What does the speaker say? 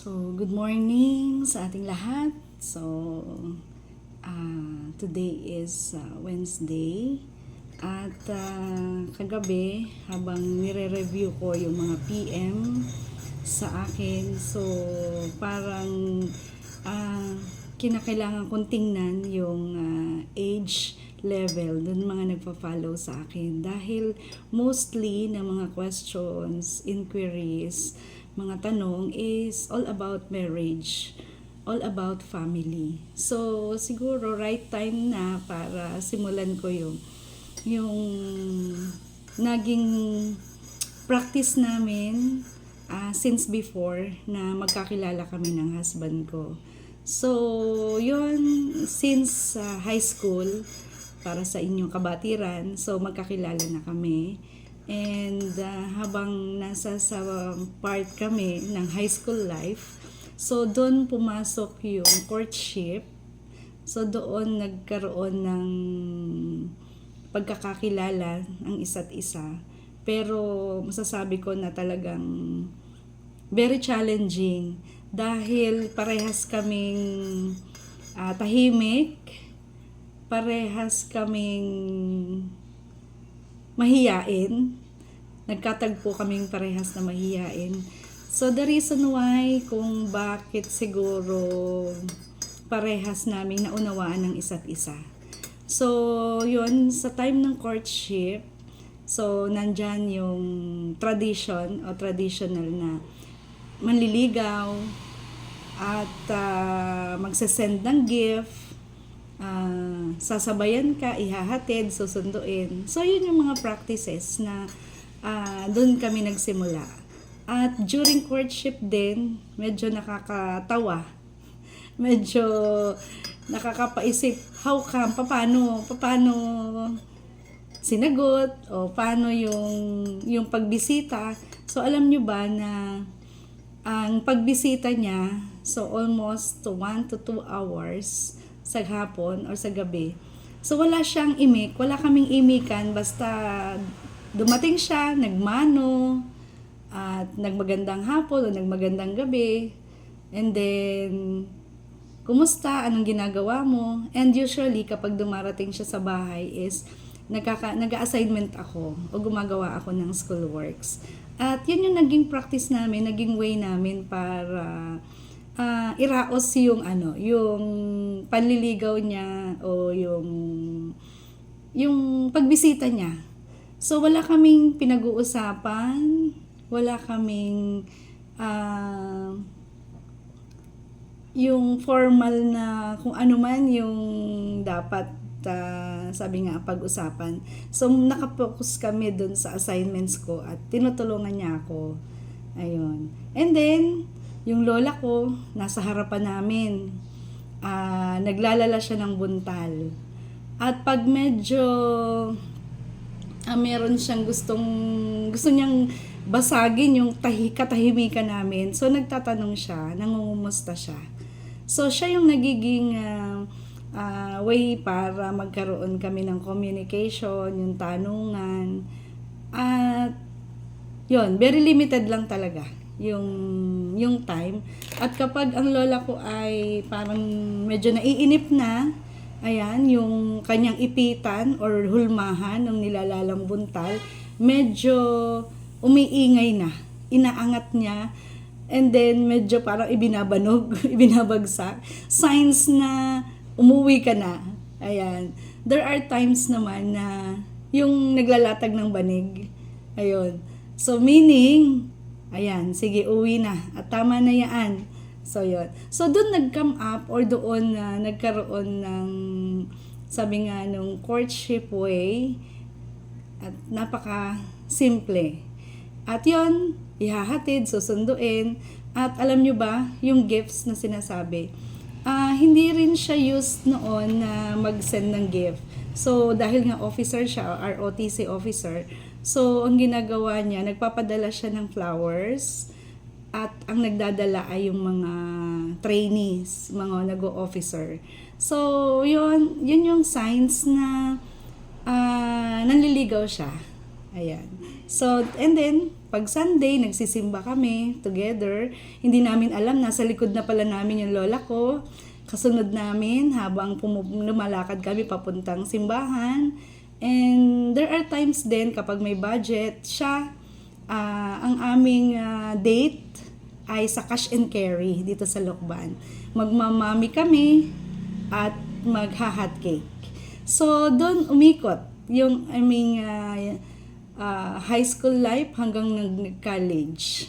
So, good morning sa ating lahat. So, today is Wednesday. At kagabi, habang nire-review ko yung mga PM sa akin, so parang kinakailangan kong tingnan yung age level dun mga nagpa-follow sa akin. Dahil mostly na mga questions, inquiries, mga tanong is all about marriage, all about family. So, siguro right time na para simulan ko yung naging practice namin since before na magkakilala kami ng husband ko. So, yun, since high school, para sa inyong kabatiran, so magkakilala na kami. And habang nasa sa part kami ng high school life, so doon pumasok yung courtship. So doon nagkaroon ng pagkakakilala ang isa't isa. Pero masasabi ko na talagang very challenging dahil parehas kaming tahimik, parehas kaming mahiyain. Nagkatagpo kaming parehas na mahiyain. So, the reason why kung bakit siguro parehas naming naunawaan ng isa't isa. So, yun, sa time ng courtship, so, nandyan yung tradition o traditional na manliligaw at magsasend ng gift, sasabayan ka, ihahatid, susunduin. So, yun yung mga practices na doon kami nagsimula. At during courtship din, medyo nakakatawa. Medyo nakakapaisip, how come, paano sinagot, o paano yung pagbisita. So, alam nyo ba na ang pagbisita niya, so almost 1 to 2 hours, sa hapon or sa gabi. So wala siyang imik, wala kaming imikan, basta dumating siya, nagmano, at nagmagandang hapon o nagmagandang gabi, and then kumusta, anong ginagawa mo? And usually kapag dumarating siya sa bahay is nag-assignment ako o gumagawa ako ng schoolworks. At yun yung naging practice namin, naging way namin para iraos yung panliligaw niya o yung pagbisita niya. So wala kaming pinag-uusapan, wala kaming yung formal na kung ano man yung dapat sabi nga pag-usapan. So nakapokus kami dun sa assignments ko at tinutulungan niya ako. Ayun. And then yung lola ko, nasa harapan namin. Naglalala siya ng buntal. At pag medyo meron siyang gusto niyang basagin yung katahimikan namin. So, nagtatanong siya, nangungumusta siya. So, siya yung nagiging way para magkaroon kami ng communication, yung tanungan. At, yun, very limited lang talaga yung time. At kapag ang lola ko ay parang medyo naiinip na, ayan, yung kanyang ipitan or hulmahan ng nilalalang buntal, medyo umiingay na, inaangat niya, and then medyo parang ibinabagsak, signs na umuwi ka na. Ayan. There are times naman na yung naglalatag ng banig. Ayun. So meaning, ayan, sige, uwi na. At tama na yan. So, yun. So, doon nag-come up or doon nagkaroon ng, sabi nga, nung courtship way. At napaka-simple. At yun, ihahatid, susunduin. At alam nyo ba, yung gifts na sinasabi, hindi rin siya used noon na mag-send ng gift. So, dahil nga officer siya, ROTC officer, so, ang ginagawa niya, nagpapadala siya ng flowers at ang nagdadala ay yung mga trainees, mga nag-o-officer. So, yun yung signs na nanliligaw siya. Ayan. So, and then, Pag Sunday, nagsisimba kami together. Hindi namin alam, nasa likod na pala namin yung lola ko. Kasunod namin habang lumalakad kami papuntang simbahan. And there are times din kapag may budget, siya, ang aming date ay sa cash and carry dito sa Lokban. Magmamami kami at magha-hot cake. So, doon umikot yung aming high school life hanggang nag-college.